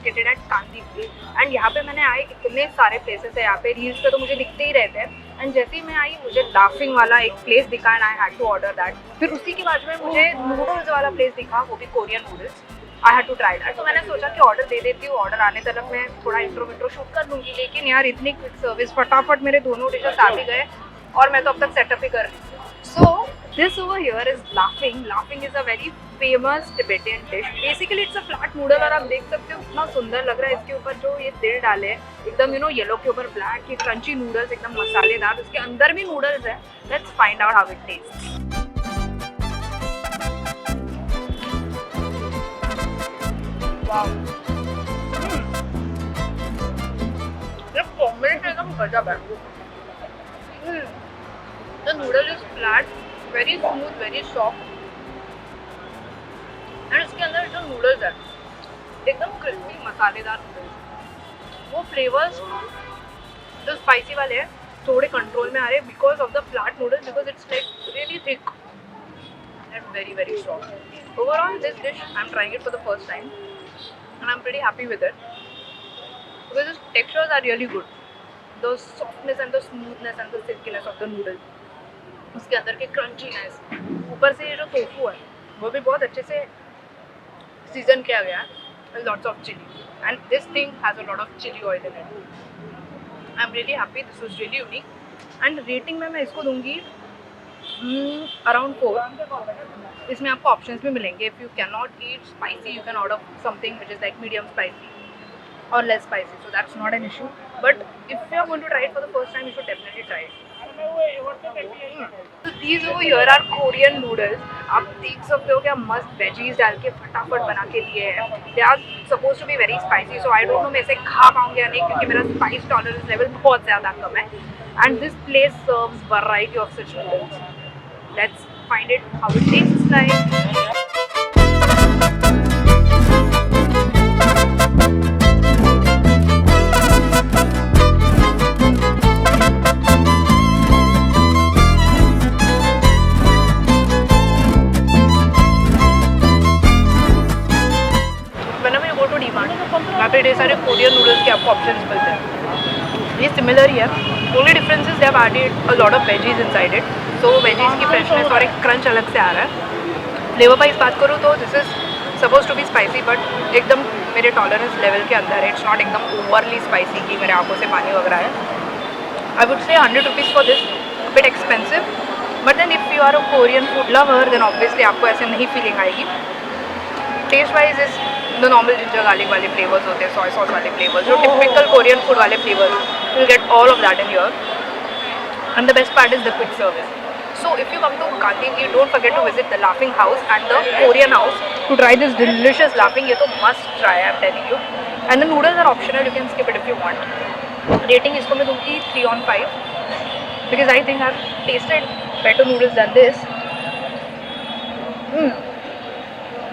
Located at Kandivali and यहाँ पे मैंने आए इतने सारे प्लेसेस है यहाँ पे, रील्स पे तो मुझे दिखते ही रहते हैं एंड जैसे ही मैं आई मुझे लाफिंग वाला एक प्लेस दिखा and I had to order that. फिर उसी के बाद में मुझे नूडल्स वाला प्लेस दिखा, वो भी Korean noodles, I had to try that. तो मैंने सोचा कि ऑर्डर दे देती हूँ, ऑर्डर आने तक मैं थोड़ा इंट्रो शूट कर लूँगी, लेकिन यार इतनी क्विक सर्विस, फटाफट मेरे दोनों डिशेस आ भी गए और मैं तो अब तक सेटअप ही कर रही हूँ। So this over here is laughing. Laughing is a very famous Tibetan dish. Basically it's a flat noodle और आप देख सकते हो कितना सुंदर लग रहा है। इसके ऊपर जो ये तिल डाले हैं एकदम येलो के ऊपर ब्लैक, ये क्रंची नूडल्स एकदम मसालेदार, उसके अंदर भी नूडल्स है। Let's find out how it tests. Wow, ये कॉम्बिनेशन एकदम गजब है। The noodle is flat, very smooth, very soft, and इसके अंदर जो नूडल्स है एकदम क्रिस्पी मसालेदार नूडल्स। वो फ्लेवर्स जो स्पाइसी वाले हैं थोड़े कंट्रोल में आ रहे हैं because of the flat noodles, because it's like really thick and very soft. Overall, this dish I'm trying it for the first time and I'm pretty happy with it because its textures are really good. The softness and the smoothness and the silkiness of the noodle, उसके अंदर के crunchiness, ऊपर से ये जो tofu है वो भी बहुत अच्छे से सीजन किया गया है, lots of chilli and this thing has a lot of chilli oil in it. I am really happy, this was really unique and rating में मैं इसको दूंगी अराउंड 4। इसमें आपको ऑप्शंस भी मिलेंगे। If you can not eat spicy you can order something which is like medium spicy or less spicy, so that's not an issue, but if you are going to try it for the first time you should definitely try it. So these over here are Korean noodles. आप देख सकते हो क्या मस्त veggies डाल के फटाफट बना के दिए हैं। They are supposed to be very spicy, so I don't know मैं इसे खा पाऊंगी या नहीं क्योंकि मेरा spice tolerance level बहुत ज़्यादा कम है। And this place serves variety of such noodles. Let's find it how it tastes like. यहाँ पे ढेर सारे कोरियन नूडल्स के आपको ऑप्शंस मिलते हैं। ये सिमिलर ही है, only difference is they have added a lot of veggies inside it, so veggies की फ्रेशनेस और एक क्रंच अलग से आ रहा है। फ्लेवर वाइज बात करूँ तो this is suppose to be spicy but एकदम मेरे टॉलरेंस लेवल के अंदर है। इट्स नॉट एकदम ओवरली स्पाइसी कि मेरे आंखों से पानी वगैरह है। आई would say 100 rupees for this, bit expensive, but then if you are a Korean food lover then obviously आपको ऐसे नहीं फीलिंग आएगी। Taste wise is the normal ginger garlic वाले फ्लेवर्स होते हैं, सोया सॉस वाले फ्लेवर्स, जो टिपिकल कोरियन फूड वाले flavours, you will get all of that in your. And the best part is the quick service. So if you come to Kandivali don't forget to visit the laughing house and the Korean house to try this delicious laughing. ये तो must try, I am telling you. And the noodles are optional, you can skip it if you want. Rating इसको मैं दूंगी 3 on 5 because I think I have tested better noodles than this,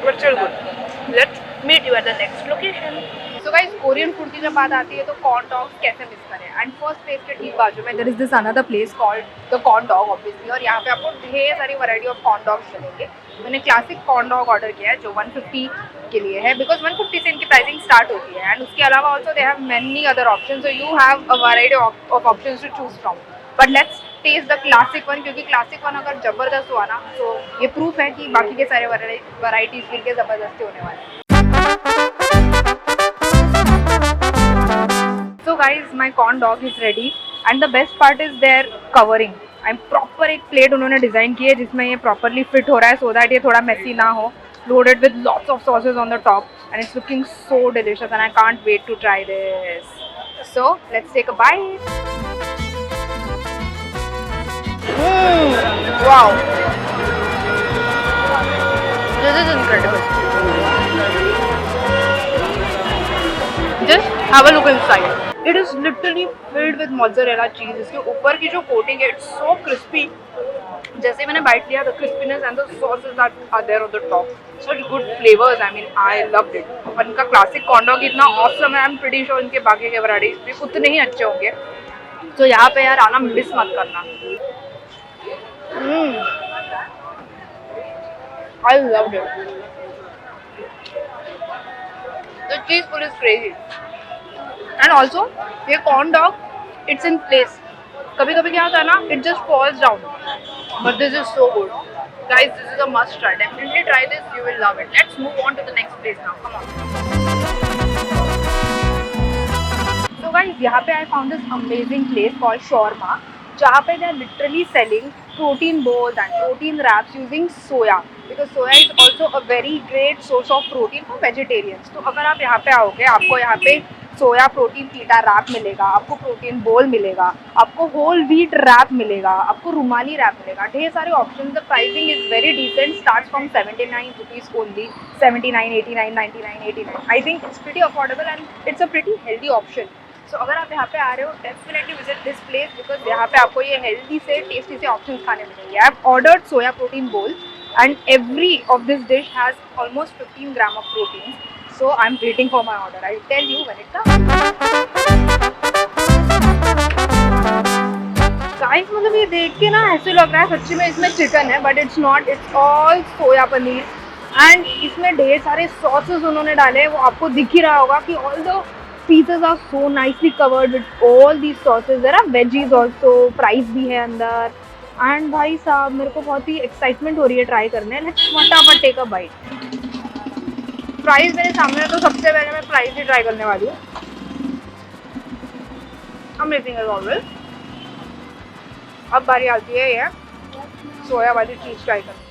but still good. Let's meet you at the next location. So guys, Korean food की जब बात आती है तो corn dog कैसे मिस करें। एंड फर्स्ट प्लेस के ठीक बाजू में there is this another place called the corn dog obviously, और यहाँ पे आपको ढेर सारी वैरायटी ऑफ कॉर्न डॉग्स मिलेंगे। मैंने क्लासिक कॉर्न डॉग ऑर्डर किया है जो 150 के लिए है, बिकॉज 150 से इनकी प्राइसिंग स्टार्ट होती है। एंड उसके अलावा also they have many other option, so you have a variety of option to choose from. But let's test the classic one, क्योंकि क्लासिक वन अगर ज़बरदस्त हुआ ना तो ये प्रूफ है कि बाकी के सारे वैराइटीज़ मिलकर ज़बरदस्ती होने वाले हैं। So guys, my corn dog is ready and the best part is their covering. I'm proper एक प्लेट उन्होंने डिज़ाइन की है जिसमें ये प्रॉपरली फिट हो रहा है so that ये थोड़ा मेसी ना हो, loaded with lots of sauces on the top and it's looking so delicious and I can't wait to try this. So let's take a bite. Wow, this is incredible. Just have a look inside. It is literally filled with mozzarella cheese. इसके ऊपर की जो coating है it's so crispy. जैसे मैंने bite लिया the crispiness and the sauces are there on the top. Such good flavors. I mean I loved it. और इनका classic corn dog इतना awesome है. I'm pretty sure इनके बाकी के varieties भी उतने ही अच्छे होंगे. तो यहाँ पे यार आना मिस मत करना। I loved it. The cheese pull is crazy. And also, ये corn dog, it's in place. कभी-कभी क्या होता है ना, it just falls down. But this is so good. Guys, this is a must try. Definitely try this, you will love it. Let's move on to the next place now. Come on. So guys, यहाँ पे I found this amazing place called Shawarma, जहाँ पे they are literally selling protein bowls and protein wraps using soya. Because soya is also a very great source of protein for vegetarians. तो अगर आप यहाँ पे आओगे, आपको यहाँ पे सोया प्रोटीन पीटा रैप मिलेगा, आपको प्रोटीन बोल मिलेगा, आपको होल व्हीट रैप मिलेगा, आपको रुमाली रैप मिलेगा, ढेर सारे options. The pricing is very decent, starts from 79 rupees only. 79, 89, 99, 89. I think it's pretty affordable and it's a pretty healthy option. So अगर आप यहाँ पे आ रहे हो, definitely visit this place because यहाँ पे आपको ये हेल्दी से टेस्टी से ऑप्शंस खाने मिलेंगे. I have ordered soya protein बोल and every of this dish has almost 15 gram of protein. So I'm waiting for my order. I'll tell you when it comes. Guys, मतलब ये देख के ना ऐसे लग रहा है सच्ची में इसमें चिकन है, but it's not. It's all soya paneer and इसमें ढेर सारे सॉसेस उन्होंने डाले हैं. वो आपको दिख ही रहा होगा कि all the pieces are so nicely covered with all these sauces. There are veggies also, fries भी है अंदर. एंड भाई साहब मेरे को बहुत ही एक्साइटमेंट हो रही है ट्राई करने. लेट्स फटाफट टेक अ बाइट. फ्राइज मेरे सामने है तो सबसे पहले मैं फ्राइज ही ट्राई करने वाली हूँ. Amazing as always. अब बारी आती है ये सोया वाली चीज़ ट्राई करने.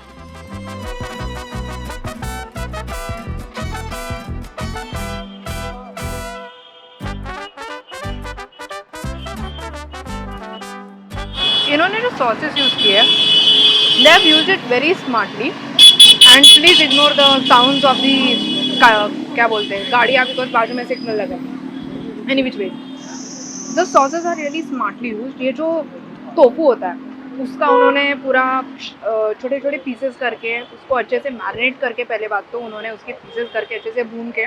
इन्होंने जो सॉसेस यूज़ किए they have used it very smartly. And please ignore the sounds of the क्या बोलते हैं गाड़ियाँ, बिकॉज बाजू में सिग्नल लगा. Any which way the sauces are really smartly used. ये जो टोफू होता है उसका उन्होंने पूरा छोटे छोटे पीसेस करके उसको अच्छे से मैरिनेट करके, पहले बात तो उन्होंने उसके पीसेस करके अच्छे से भून के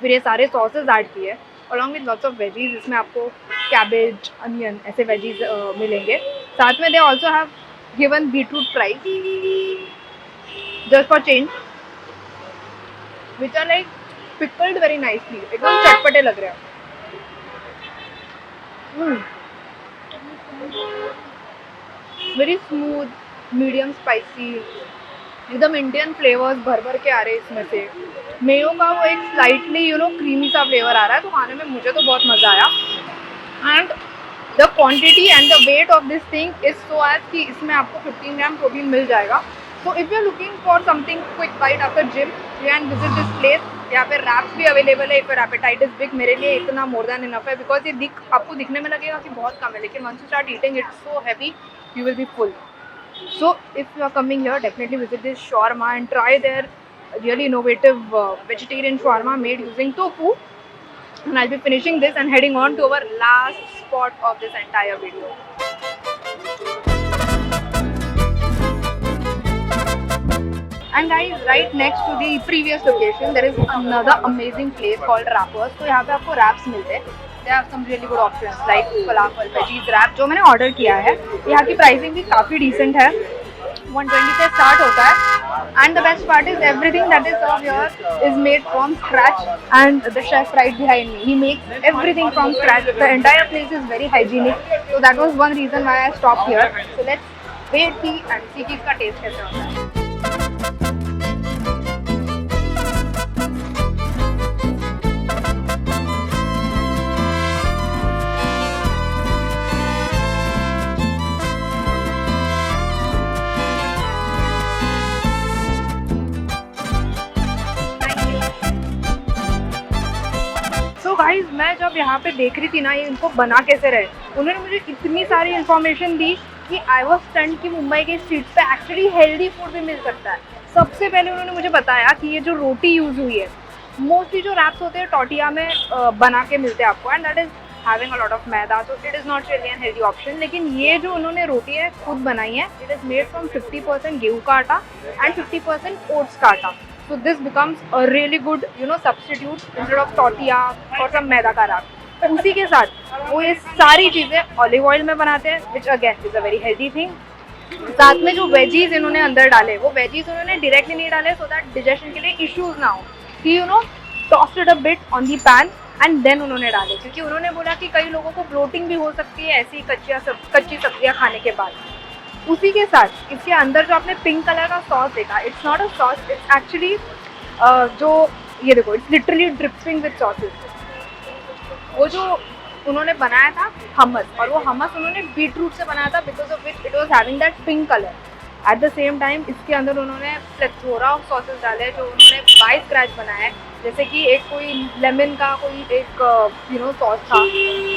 फिर ये सारे सॉसेस ऐड किए along with lots of veggies. इसमें आपको कैबेज, अनियन ऐसे वेजीज मिलेंगे. साथ में they also have given beetroot fries just for change which are like pickled very nicely. एकदम चटपटे लग रहे हैं. वेरी स्मूथ, मीडियम स्पाइसी, एकदम इंडियन फ्लेवर्स भर भर के आ रहे हैं इसमें से. मेयो का वो एक स्लाइटली क्रीमी सा फ्लेवर आ रहा है, तो खाने में मुझे तो बहुत मज़ा आया. And the quantity and the weight of this thing is so as कि इसमें आपको 15 ग्राम प्रोटीन मिल जाएगा. So if you are looking for something quick bite after gym, you can visit this place. यहाँ पे रैप्स भी available है. If your appetite is big, मेरे लिए इतना मोर देन इनफ है बिकॉज ये आपको दिखने में लगेगा कि बहुत कम है, लेकिन once you start eating it's so heavy, you will be full. So if you are coming here, definitely visit this shawarma and try their really innovative vegetarian shawarma made using tofu. And I'll be finishing this and heading on to our last spot of this entire video. And guys, right next to the previous location there is another amazing place called Wrappers. तो यहाँ पे आपको wraps मिलते हैं. They have some really good options like falafel, veggies wrap जो मैंने order किया है. यहाँ की प्राइसिंग भी काफ़ी डिसेंट है. 120 से स्टार्ट होता है. And the best part is everything that is serve here is made from scratch. And the chef right behind me, he makes everything from scratch. The entire place is very hygienic. So that was one reason why I stop here. So let's wait see and see कि इसका test कैसा होता है. Guys, मैं जब यहाँ पे देख रही थी ना ये इनको बना कैसे रहे, उन्होंने मुझे इतनी सारी इन्फॉर्मेशन दी कि आई वॉज स्टन्ड कि मुंबई के स्ट्रीट पे एक्चुअली हेल्दी फूड भी मिल सकता है. सबसे पहले उन्होंने मुझे बताया कि ये जो रोटी यूज़ हुई है, मोस्टली जो रैप्स होते हैं टॉर्टिया में बना के मिलते हैं आपको, and that is having a lot of maida, so it is not really an healthy option. लेकिन ये जो उन्होंने रोटी है खुद बनाई है, इट इज़ मेड फ्रॉम 50% गेहूँ का आटा एंड 50% ओट्स का आटा. So this becomes a really good, substitute instead of tortilla or some मैदा का रैप. तो उसी के साथ वो ये सारी चीज़ें ऑलिव ऑयल में बनाते हैं, which again is a very healthy thing. साथ में जो वेजीज इन्होंने अंदर डाले, वो वेजीज उन्होंने डायरेक्टली नहीं डाले so that digestion के लिए issues ना हो. कि toasted a bit on the pan and then उन्होंने डाले, क्योंकि उन्होंने बोला कि कई लोगों को ब्लोटिंग भी हो सकती है ऐसी कच्ची सब्जियां खाने के बाद। उसी के साथ इसके अंदर जो आपने पिंक कलर का सॉस देखा, it's not a sauce, it's actually जो ये देखो, it's literally dripping with sauces. वो जो उन्होंने बनाया था हमस, और वो हमस उन्होंने बीटरूट से बनाया था because of which it was having that pink colour. At the same time इसके अंदर उन्होंने प्लेथोरा ऑफ सॉसेस डाले जो उन्होंने बाय स्क्रैच बनाया है, जैसे कि एक कोई लेमन का कोई एक सॉस था।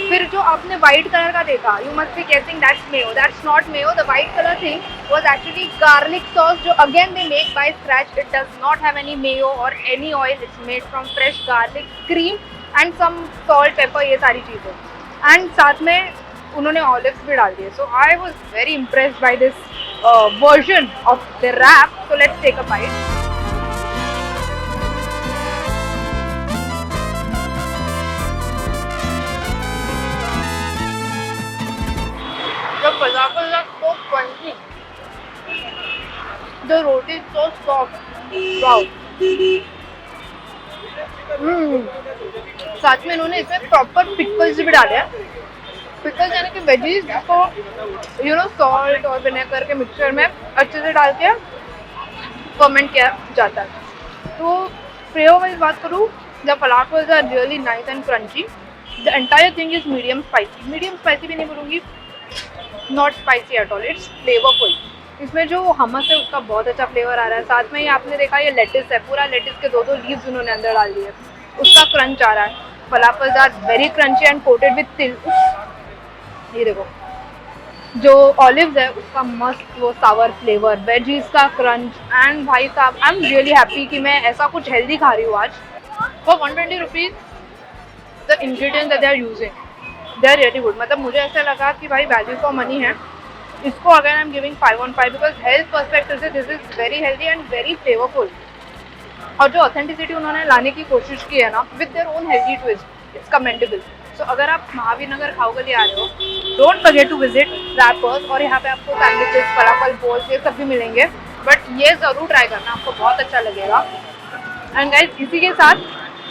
फिर जो आपने वाइट कलर का देखा, you must be guessing that's mayo, that's not mayo. The white colour thing was actually garlic sauce जो again they make by scratch. It does not have any mayo और any oil, it's made from fresh garlic, cream and some salt, pepper, ये सारी चीज़ें। And साथ में उन्होंने olives भी डाल दिए। So I was very impressed by this version of the wrap. So let's take a bite. The falafel are so crunchy. The roti is so soft. Wow. साथ में इन्होंने इसमें प्रॉपर पिकल्स भी डाले हैं। पिकल्स यानी कि वेजीज जिसको सॉल्ट और विनेगर के मिक्सचर में अच्छे से डाल के फर्मेंट किया जाता है। तो फ्लेवर वाइज बात करूँ, the falafels are really nice and crunchy. The entire thing is medium spicy. Medium spicy भी नहीं बोलूँगी, not spicy at all, it's flavourful. इसमें जो हमस है उसका बहुत अच्छा फ्लेवर आ रहा है। साथ में ये आपने देखा ये लेटिस है, पूरा लेटिस के 2-2 लीव्स उन्होंने अंदर डाल दिए, उसका क्रंच आ रहा है। Falafels are very crunchy and coated with तिल। ये देखो, जो ऑलिव्स है उसका मस्त वो सावर फ्लेवर, वेजीज का क्रंच। एंड भाई साहब, आई एम रियली हैप्पी कि मैं ऐसा कुछ हेल्दी खा रही हूँ आज। For 120 rupees the ingredients that they are using they are really good. मतलब मुझे ऐसा लगा कि भाई वैल्यू फॉर मनी है। इसको अगर I am giving 5 on 5 because health perspective से this is very healthy and very flavourful. और जो ऑथेंटिसिटी उन्होंने लाने की कोशिश की है ना with their own healthy twist, it's commendable. So अगर आप महावीर नगर खाऊगली आ रहे हो, don't forget to visit wrappers. और यहाँ पे आपको सैंडविचेस, फलाफल बोल्स, ये सब भी मिलेंगे, बट ये ज़रूर ट्राई करना, आपको बहुत अच्छा लगेगा। एंड गाइस, इसी के साथ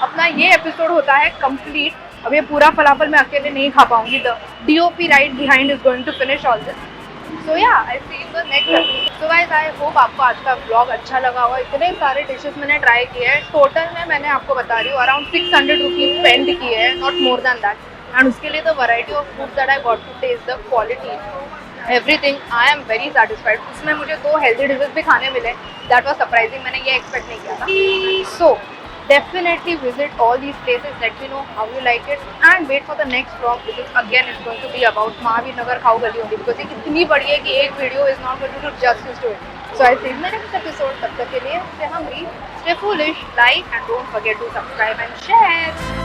अपना ये एपिसोड होता है कंप्लीट। अब ये पूरा फलाफल मैं अकेले नहीं खा पाऊंगी। The DOP right behind is going to finish all this. So yeah, I see you the next episode. So guys, I hope आपको आज का व्लॉग अच्छा लगा होगा। इतने सारे डिशेस मैंने ट्राई किए हैं। टोटल में मैंने आपको बता रही हूँ अराउंड 600 रुपीज़ स्पेंड किए हैं, not more than that. And उसके लिए the variety of food that I got to taste, the quality, everything, I am very satisfied. उसमें मुझे 2 हेल्दी डिशेस भी खाने मिले, दैट वॉज सरप्राइजिंग। मैंने ये एक्सपेक्ट नहीं किया था। सो definitely visit all these places, let me know how you like it and wait for the next vlog which is again is going to be about Mahavir Nagar Khao Gali only because ये कितनी बड़ी है कि एक video is not going to do justice to it. So I see you in the next episode. तब तक के लिए stay hungry, stay foolish, like and don't forget to subscribe and share.